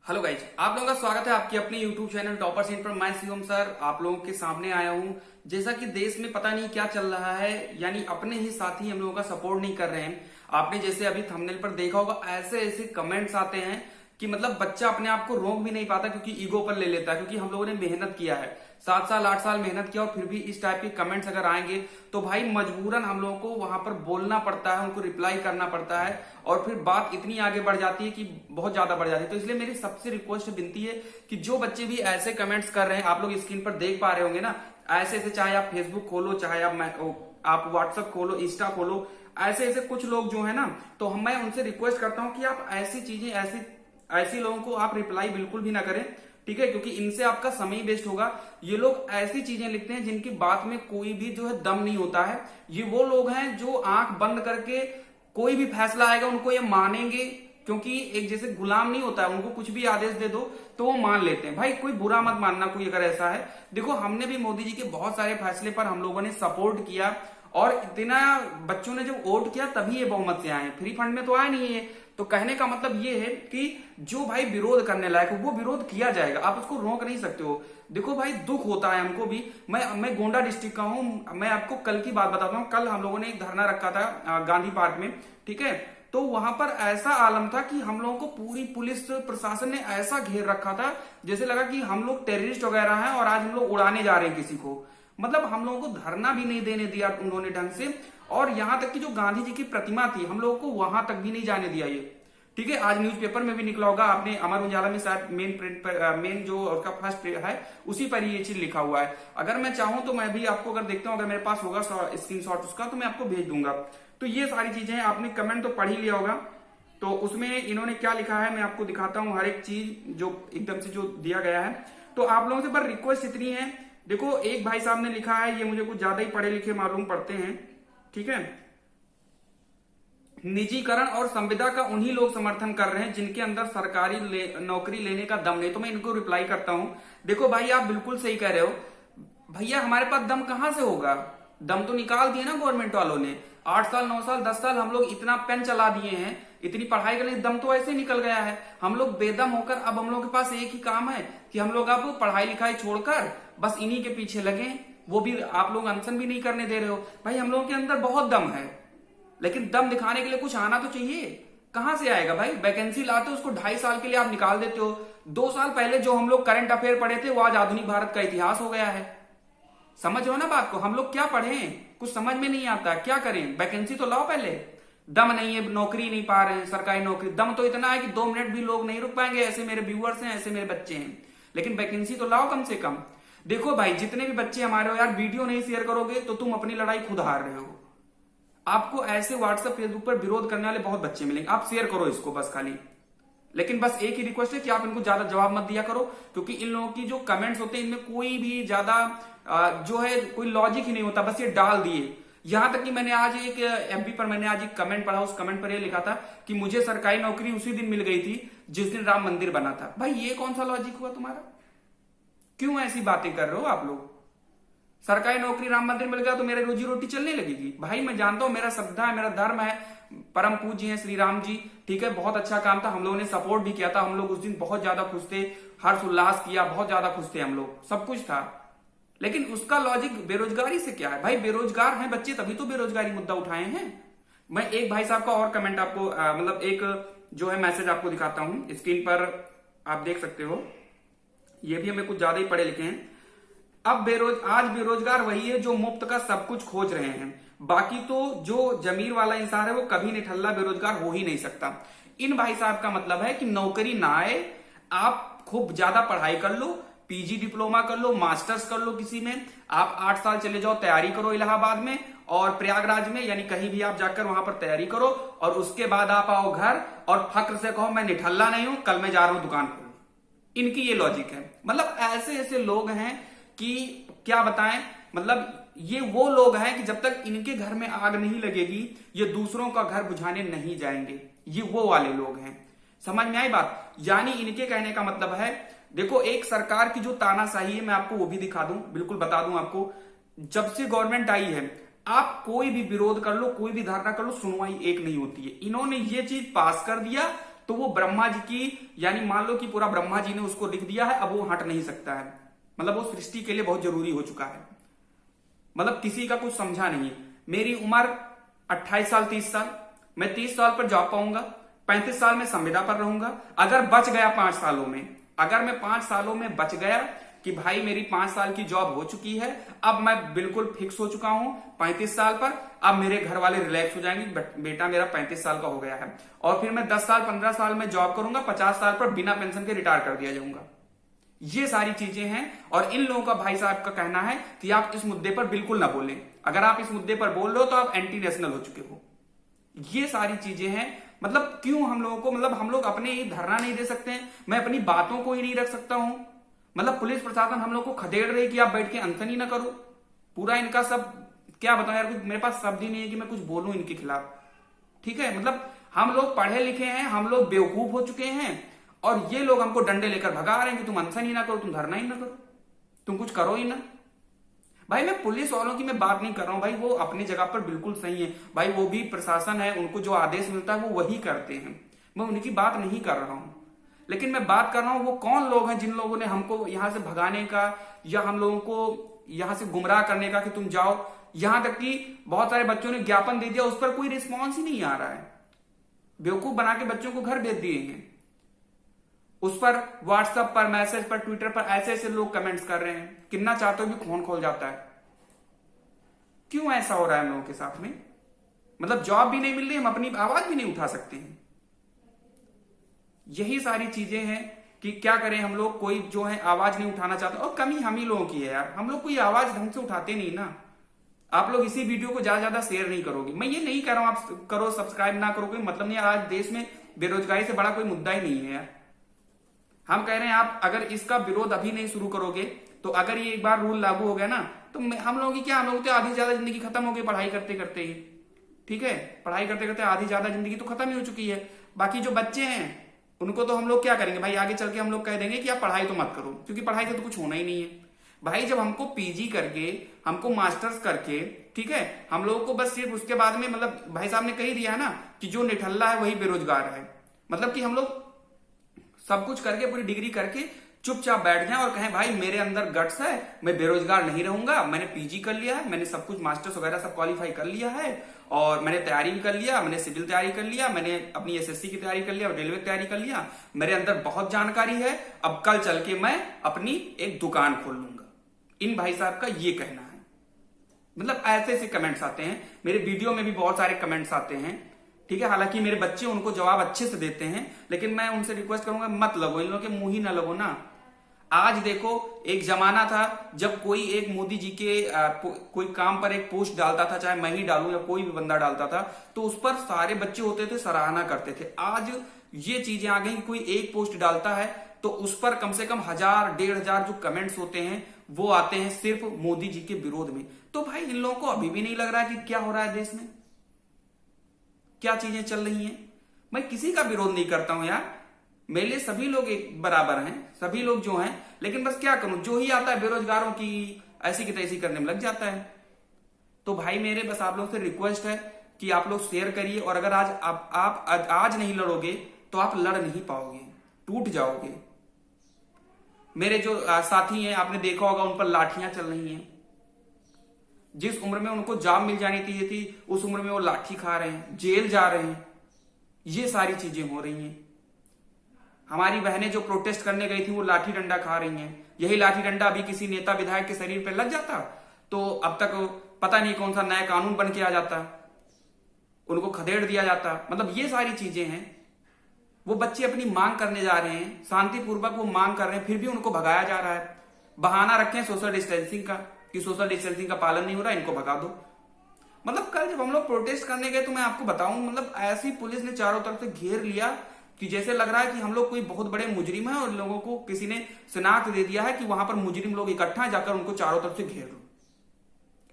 Hello guys, आप लोगों का स्वागत है आपके अपने यूट्यूब चैनल टॉपर्स इन पर। मैं शिवम सर आप लोगों के सामने आया हूं। जैसा कि देश में पता नहीं क्या चल रहा है, यानी अपने ही साथी हम लोगों का सपोर्ट नहीं कर रहे हैं। आपने जैसे अभी थंबनेल पर देखा होगा, ऐसे ऐसे कमेंट्स आते हैं कि मतलब बच्चा अपने आप को रोक भी नहीं पाता क्योंकि ईगो पर ले लेता है। क्योंकि हम लोगों ने मेहनत किया है, 7 साल 8 साल मेहनत किया और फिर भी इस टाइप के कमेंट्स अगर आएंगे तो भाई मजबूरन हम लोगों को वहां पर बोलना पड़ता है, उनको रिप्लाई करना पड़ता है और फिर बात इतनी आगे बढ़ जाती है कि बहुत ज्यादा बढ़ जाती है। तो इसलिए मेरी सबसे रिक्वेस्ट विनती है कि जो बच्चे भी ऐसे कमेंट्स कर रहे हैं, आप लोग स्क्रीन पर देख पा रहे होंगे ना, ऐसे ऐसे, चाहे आप फेसबुक खोलो, चाहे आप व्हाट्सएप खोलो, इंस्टा खोलो, ऐसे ऐसे कुछ लोग जो है ना, तो मैं उनसे रिक्वेस्ट करता हूं कि आप ऐसी चीजें ऐसी लोगों को आप रिप्लाई बिल्कुल भी ना करें, ठीक है? क्योंकि इनसे आपका समय वेस्ट होगा। ये लोग ऐसी चीजें लिखते हैं जिनकी बात में कोई भी जो है दम नहीं होता है। ये वो लोग हैं जो आंख बंद करके कोई भी फैसला आएगा उनको ये मानेंगे, क्योंकि एक जैसे गुलाम नहीं होता है, उनको कुछ भी आदेश दे दो तो वो मान लेते हैं। भाई कोई बुरा मत मानना कोई अगर ऐसा है। देखो, हमने भी मोदी जी के बहुत सारे फैसले पर हम लोगों ने सपोर्ट किया और इतना बच्चों ने जब वोट किया तभी ये बहुमत से आए। फ्री फंड में तो आए नहीं है। तो कहने का मतलब ये है कि जो भाई विरोध करने लायक हो वो विरोध किया जाएगा, आप उसको रोक नहीं सकते हो। देखो भाई, दुख होता है हमको भी। मैं गोंडा डिस्ट्रिक्ट का हूं। मैं आपको कल की बात बताता हूं। कल हम लोगों ने एक धरना रखा था गांधी पार्क में, ठीक है? तो वहां पर ऐसा आलम था कि हम लोगों को पूरी पुलिस प्रशासन ने ऐसा घेर रखा था जैसे लगा कि हम लोग टेररिस्ट वगैरह हैं और आज हम लोग उड़ाने जा रहे हैं किसी को। मतलब हम लोगों को धरना भी नहीं देने दिया उन्होंने ढंग से, और यहां तक कि जो गांधी जी की प्रतिमा थी हम लोगों को वहां तक भी नहीं जाने दिया ये, ठीक है? आज न्यूज़पेपर में भी निकला होगा, आपने अमर उजाला में शायद मेन प्रिंट पर, मेन जो उसका फर्स्ट है उसी पर ये चीज लिखा हुआ है। अगर मैं चाहूं तो मैं भी आपको अगर देखता हूं, अगर मेरे पास होगा स्क्रीनशॉट उसका, तो मैं आपको भेज दूंगा। तो ये सारी चीजें आपने कमेंट तो पढ़ ही लिया होगा। तो उसमें इन्होंने क्या लिखा है मैं आपको दिखाता हूं, हर एक चीज जो एकदम से जो दिया गया है। तो आप लोगों से पर रिक्वेस्ट इतनी है, देखो एक भाई साहब ने लिखा है, ये मुझे कुछ ज्यादा ही पढ़े लिखे मालूम पड़ते हैं, ठीक है? निजीकरण और संविदा का उन्हीं लोग समर्थन कर रहे हैं जिनके अंदर सरकारी नौकरी लेने का दम नहीं। तो मैं इनको रिप्लाई करता हूं, देखो भाई आप बिल्कुल सही कह रहे हो भैया, हमारे पास दम कहां से होगा? दम तो निकाल दिए ना गवर्नमेंट वालों ने। 8 साल 9 साल 10 साल हम लोग इतना पेन चला दिए हैं, इतनी पढ़ाई के लिए दम तो ऐसे निकल गया है। हम लोग बेदम होकर अब हम लोग के पास एक ही काम है कि हम लोग अब पढ़ाई लिखाई छोड़कर बस इन्हीं के पीछे लगे। वो भी आप लोग अनशन भी नहीं करने दे रहे हो। भाई हम लोगों के अंदर बहुत दम है, लेकिन दम दिखाने के लिए कुछ आना तो चाहिए। कहां से आएगा भाई? वैकेंसी लाते हो उसको 2.5 साल के लिए आप निकाल देते हो। 2 साल पहले जो हम लोग करंट अफेयर पढ़े थे वो आज आधुनिक भारत का इतिहास हो गया है। समझो ना बात को, हम लोग क्या पढ़े हैं कुछ समझ में नहीं आता, क्या करें? वैकेंसी तो लाओ पहले। दम नहीं है, नौकरी नहीं पा रहे हैं सरकारी नौकरी। दम तो इतना है कि 2 मिनट भी लोग नहीं रुक पाएंगे, ऐसे मेरे व्यूअर्स हैं, ऐसे मेरे बच्चे हैं। लेकिन वैकेंसी तो लाओ कम से कम। देखो भाई, जितने भी बच्चे हमारे हो यार, वीडियो नहीं शेयर करोगे तो तुम अपनी लड़ाई खुद हार रहे हो। आपको ऐसे व्हाट्सएप फेसबुक पर विरोध करने वाले बहुत बच्चे मिलेंगे, आप शेयर करो इसको बस खाली। लेकिन बस एक ही रिक्वेस्ट है कि आप इनको ज्यादा जवाब मत दिया करो, क्योंकि इन लोगों की जो कमेंट्स होते हैं इनमें कोई भी ज्यादा जो है कोई लॉजिक ही नहीं होता, बस ये डाल दिए। यहां तक कि मैंने आज एक एमपी पर मैंने आज एक कमेंट पढ़ा, उस कमेंट पर ये लिखा था कि मुझे सरकारी नौकरी उसी दिन मिल गई थी जिस दिन राम मंदिर बना था। भाई ये कौन सा लॉजिक हुआ तुम्हारा? क्यों ऐसी बातें कर रहे हो आप लोग? सरकारी नौकरी राम मंदिर मिल गया तो मेरे रोजी रोटी चलने लगेगी? भाई मैं जानता हूं, मेरा श्रद्धा है, मेरा धर्म है, परम पूज्य है श्री राम जी, ठीक है? बहुत अच्छा काम था, हम लोगों ने सपोर्ट भी किया था। हम लोग उस दिन बहुत ज्यादा खुश थे, हर्ष उल्लास किया, बहुत ज्यादा खुश थे हम लोग, सब कुछ था। लेकिन उसका लॉजिक बेरोजगारी से क्या है? भाई बेरोजगार हैं बच्चे तभी तो बेरोजगारी मुद्दा उठाए हैं। मैं एक भाई साहब का और कमेंट आपको मतलब एक जो है मैसेज आपको दिखाता हूं, स्क्रीन पर आप देख सकते हो। ये भी हमें कुछ ज्यादा ही पढ़े लिखे हैं। अब आज बेरोजगार वही है जो मुफ्त का सब कुछ खोज रहे हैं। बाकी तो जो जमीर वाला इंसान है वो कभी निठल्ला बेरोजगार हो ही नहीं सकता। इन भाई साहब का मतलब है कि नौकरी ना आए, आप खूब ज्यादा पढ़ाई कर लो, पीजी डिप्लोमा कर लो, मास्टर्स कर लो किसी में, आप 8 साल चले जाओ, तैयारी करो इलाहाबाद में और प्रयागराज में, यानी कहीं भी आप जाकर वहां पर तैयारी करो, और उसके बाद आप आओ घर और फक्र से कहो मैं निठल्ला नहीं हूं, कल मैं जा रहा हूं दुकान खोलने। इनकी ये लॉजिक है। मतलब ऐसे ऐसे लोग हैं कि क्या बताएं। मतलब ये वो लोग हैं कि जब तक इनके घर में आग नहीं लगेगी ये दूसरों का घर बुझाने नहीं जाएंगे। ये वो वाले लोग हैं। समझ में आई बात? यानी इनके कहने का मतलब है, देखो एक सरकार की जो तानाशाही है मैं आपको वो भी दिखा दूं, बिल्कुल बता दूं आपको। जब से गवर्नमेंट आई है, आप कोई भी विरोध कर लो, कोई भी धरना कर लो, सुनवाई एक नहीं होती है। इन्होंने ये चीज पास कर दिया तो वो ब्रह्मा जी की, यानी मान लो कि पूरा ब्रह्मा जी ने उसको लिख दिया है, अब वो हट नहीं सकता है। मतलब वो सृष्टि के लिए बहुत जरूरी हो चुका है। मतलब किसी का कुछ समझा नहीं है। मेरी उम्र 28 साल 30 साल, मैं 30 साल पर जॉब पाऊंगा, 35 साल में संविदा पर रहूंगा। अगर बच गया 5 सालों में, अगर मैं 5 सालों में बच गया कि भाई मेरी 5 साल की जॉब हो चुकी है, अब मैं बिल्कुल फिक्स हो चुका हूं 35 साल पर, अब मेरे घर वाले रिलैक्स हो जाएंगे, बेटा मेरा 35 साल का हो गया है, और फिर मैं 10 साल 15 साल में जॉब करूंगा, 50 साल पर बिना पेंशन के रिटायर कर दिया जाऊंगा। ये सारी चीजें हैं। और इन लोगों का भाई साहब का कहना है कि आप इस मुद्दे पर बिल्कुल ना बोलें। अगर आप इस मुद्दे पर बोल रहे हो तो आप एंटी नेशनल हो चुके हो। ये सारी चीजें हैं। मतलब क्यों हम लोगों को, मतलब हम लोग अपने ही धरना नहीं दे सकते हैं? मैं अपनी बातों को ही नहीं रख सकता हूं? मतलब पुलिस प्रशासन हम लोग को खदेड़ रही कि आप बैठ के अनशन ही ना करो। पूरा इनका सब क्या बताऊं यार, मेरे पास शब्द ही नहीं है कि मैं कुछ बोलूं इनके खिलाफ। ठीक है, मतलब हम लोग पढ़े लिखे हैं, हम लोग बेवकूफ हो चुके हैं, और ये लोग हमको डंडे लेकर भगा रहे हैं कि तुम अनशन ही ना करो, तुम धरना ही ना करो, तुम कुछ करो ही ना। भाई मैं पुलिस वालों की मैं बात नहीं कर रहा हूं भाई, वो अपनी जगह पर बिल्कुल सही है भाई, वो भी प्रशासन है, उनको जो आदेश मिलता है वो वही करते हैं, मैं उनकी बात नहीं कर रहा हूं। लेकिन मैं बात कर रहा हूं वो कौन लोग हैं जिन लोगों ने हमको यहां से भगाने का या हम लोगों को यहां से गुमराह करने का कि तुम जाओ। यहां तक कि बहुत सारे बच्चों ने ज्ञापन दे दिया, उस पर कोई रिस्पॉन्स ही नहीं आ रहा है। बेवकूफ बना के बच्चों को घर भेज दिए हैं। उस पर व्हाट्सएप पर, मैसेज पर, ट्विटर पर ऐसे ऐसे लोग कमेंट्स कर रहे हैं, कितना चाहते हो भी खून खोल जाता है। क्यों ऐसा हो रहा है हम लोगों के साथ में? मतलब जॉब भी नहीं मिल रही, हम अपनी आवाज भी नहीं उठा सकते हैं। यही सारी चीजें हैं कि क्या करें हम लोग, कोई जो है आवाज नहीं उठाना चाहता, और कमी हम ही लोगों की है यार, हम लोग कोई आवाज ढंग से उठाते नहीं ना। आप लोग इसी वीडियो को ज्यादा शेयर नहीं करोगे। मैं ये नहीं कह रहा हूं आप करो, सब्सक्राइब ना करो, कोई मतलब नहीं। आज देश में बेरोजगारी से बड़ा कोई मुद्दा ही नहीं है यार। हम कह रहे हैं आप अगर इसका विरोध अभी नहीं शुरू करोगे, तो अगर ये एक बार रूल लागू हो गया ना, तो हम लोगों की क्या, हम लोगों की आधी ज्यादा जिंदगी खत्म हो गई पढ़ाई करते करते ही। ठीक है, पढ़ाई करते करते आधी ज्यादा जिंदगी तो खत्म ही हो चुकी है। बाकी जो बच्चे हैं उनको तो हम लोग क्या करेंगे भाई, आगे चल के हम लोग कह देंगे कि आप पढ़ाई तो मत करो, क्योंकि पढ़ाई से तो कुछ होना ही नहीं है भाई। जब हमको पीजी करके, हमको मास्टर्स करके, ठीक है, हम लोगों को बस सिर्फ उसके बाद में, मतलब भाई साहब ने कही दिया है ना कि जो निठल्ला है वही बेरोजगार है। मतलब कि हम लोग सब कुछ करके, पूरी डिग्री करके चुपचाप बैठ जाएं और कहें भाई मेरे अंदर गट्स है, मैं बेरोजगार नहीं रहूंगा, मैंने पीजी कर लिया है, मैंने सब कुछ मास्टर्स वगैरह सब क्वालिफाई कर लिया है, और मैंने तैयारी भी कर लिया, मैंने सिविल तैयारी कर लिया, मैंने अपनी एसएससी की तैयारी कर लिया, रेलवे की तैयारी कर लिया, मेरे अंदर बहुत जानकारी है, अब कल चल के मैं अपनी एक दुकान खोल लूंगा। इन भाई साहब का ये कहना है। मतलब ऐसे ऐसे कमेंट्स आते हैं, मेरे वीडियो में भी बहुत सारे कमेंट्स आते हैं। ठीक है, हालांकि मेरे बच्चे उनको जवाब अच्छे से देते हैं, लेकिन मैं उनसे रिक्वेस्ट करूंगा मत लगो, इन लोगों के मुंह ही ना लगो ना। आज देखो, एक जमाना था जब कोई एक मोदी जी के कोई काम पर एक पोस्ट डालता था, चाहे मैं ही डालूं या कोई भी बंदा डालता था, तो उस पर सारे बच्चे होते थे, सराहना करते थे। आज ये चीजें आ गई, कोई एक पोस्ट डालता है तो उस पर कम से कम 1000 1500 जो कमेंट्स होते हैं वो आते हैं सिर्फ मोदी जी के विरोध में। तो भाई इन लोगों को अभी भी नहीं लग रहा है कि क्या हो रहा है देश में, क्या चीजें चल रही हैं। मैं किसी का विरोध नहीं करता हूं यार, मेरे लिए सभी लोग एक बराबर हैं, सभी लोग जो हैं, लेकिन बस क्या करूं, जो ही आता है बेरोजगारों की ऐसी की तैसी करने में लग जाता है। तो भाई मेरे बस आप लोग से रिक्वेस्ट है कि आप लोग शेयर करिए, और अगर आप आज नहीं लड़ोगे तो आप लड़ नहीं पाओगे, टूट जाओगे। मेरे जो साथी हैं, आपने देखा होगा उन पर लाठियां चल रही हैं। जिस उम्र में उनको जॉब मिल जानी थी उस उम्र में वो लाठी खा रहे हैं, जेल जा रहे हैं। ये सारी चीजें हो रही हैं। हमारी बहनें जो प्रोटेस्ट करने गई थी वो लाठी डंडा खा रही हैं। यही लाठी डंडा अभी किसी नेता विधायक के शरीर पर लग जाता तो अब तक पता नहीं कौन सा नया कानून बन के आ जाता, उनको खदेड़ दिया जाता। मतलब ये सारी चीजें हैं। वो बच्चे अपनी मांग करने जा रहे हैं, शांतिपूर्वक वो मांग कर रहे हैं, फिर भी उनको भगाया जा रहा है। बहाना रखें सोशल डिस्टेंसिंग का कि सोशल डिस्टेंसिंग का पालन नहीं हो रहा, इनको भगा दो। मतलब कल जब हम लोग प्रोटेस्ट करने गए तो मैं आपको बताऊं, मतलब ऐसी पुलिस ने चारों तरफ से घेर लिया कि जैसे लग रहा है कि हम लोग कोई बहुत बड़े मुजरिम है और लोगों को किसी ने शिनाख्त दे दिया है कि वहां पर मुजरिम लोग इकट्ठा है, जाकर उनको चारों तरफ से घेर लो।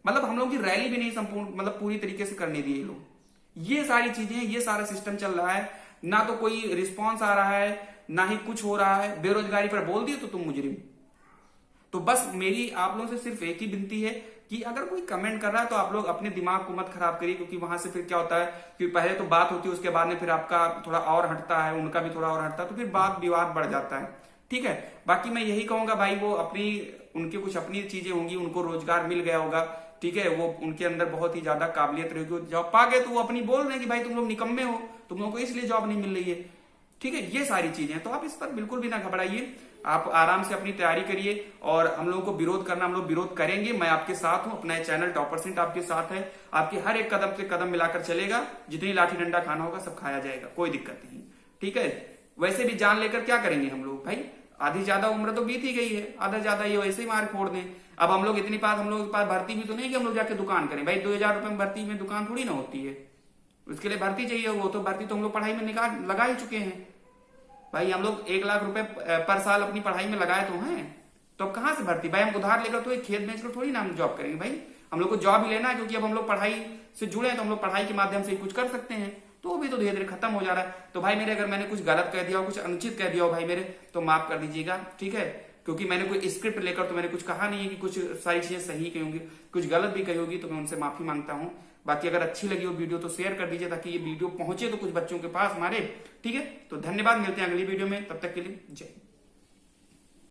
मतलब हम लोग की रैली भी नहीं संपूर्ण, मतलब पूरी तरीके से करने दिए लोग। ये सारी चीजें, ये सारा सिस्टम चल रहा है। ना तो कोई रिस्पॉन्स आ रहा है, ना ही कुछ हो रहा है। बेरोजगारी पर बोल दिए तो तुम मुजरिम। तो बस मेरी आप लोगों से सिर्फ एक ही विनती है कि अगर कोई कमेंट कर रहा है तो आप लोग अपने दिमाग को मत खराब करिए, क्योंकि वहां से फिर क्या होता है कि पहले तो बात होती है, उसके बाद में फिर आपका थोड़ा और हटता है, उनका भी थोड़ा और हटता है, तो फिर बात विवाद बढ़ जाता है। ठीक है, बाकी मैं यही कहूंगा भाई, वो अपनी उनके कुछ अपनी चीजें होंगी, उनको रोजगार मिल गया होगा, ठीक है, वो उनके अंदर बहुत ही ज्यादा काबिलियत रहेगी, जॉब पा गए तो वो अपनी बोल रहे हैं कि भाई तुम लोग निकम्मे हो, तुम लोगों को इसलिए जॉब नहीं मिल रही है। ठीक है, ये सारी चीजें हैं, तो आप इस पर बिल्कुल भी ना घबराइए, आप आराम से अपनी तैयारी करिए। और हम लोगों को विरोध करना, हम लोग विरोध करेंगे, मैं आपके साथ हूं, अपना चैनल टॉपर आपके साथ है, आपके हर एक कदम से कदम मिलाकर चलेगा, जितनी लाठी डंडा खाना होगा सब खाया जाएगा, कोई दिक्कत नहीं। ठीक है, वैसे भी जान लेकर क्या करेंगे हम लोग भाई, आधी ज्यादा उम्र तो बीत ही गई है, आधा ज्यादा ये वैसे ही मार फोड़ दें। अब हम लोग इतनी पास, हम लोग के पास भर्ती भी तो नहीं कि हम लोग जाके दुकान करें भाई, 2000 रुपए में भर्ती में दुकान थोड़ी ना होती है, उसके लिए भर्ती चाहिए, वो तो भर्ती तो हम लोग पढ़ाई में निकाल लगा ही चुके हैं भाई, हम लोग 1 लाख रुपए पर साल अपनी पढ़ाई में लगाए तो हैं, तो अब कहां से भर्ती भाई, हम उधार लेकर तो एक खेत बेचकर थोड़ी ना हम जॉब करेंगे भाई, हम लोग को जॉब ही लेना है, क्योंकि अब हम लोग पढ़ाई से जुड़े हैं, तो हम लोग पढ़ाई के माध्यम से कुछ कर सकते हैं, तो वो भी तो धीरे धीरे खत्म हो जा रहा है। तो भाई मेरे, अगर मैंने कुछ गलत कह दिया हो, कुछ अनुचित कह दिया हो भाई मेरे, तो माफ कर दीजिएगा। ठीक है, क्योंकि मैंने कोई स्क्रिप्ट लेकर तो मैंने कुछ कहा नहीं है कि कुछ सारी चीजें सही कही होंगी, कुछ गलत भी कही होगी, तो मैं उनसे माफी मांगता हूं। बाकी अगर अच्छी लगी हो वीडियो तो शेयर कर दीजिए, ताकि ये वीडियो पहुंचे तो कुछ बच्चों के पास हमारे। ठीक है, तो धन्यवाद, मिलते हैं अगली वीडियो में, तब तक के लिए जय हिंद।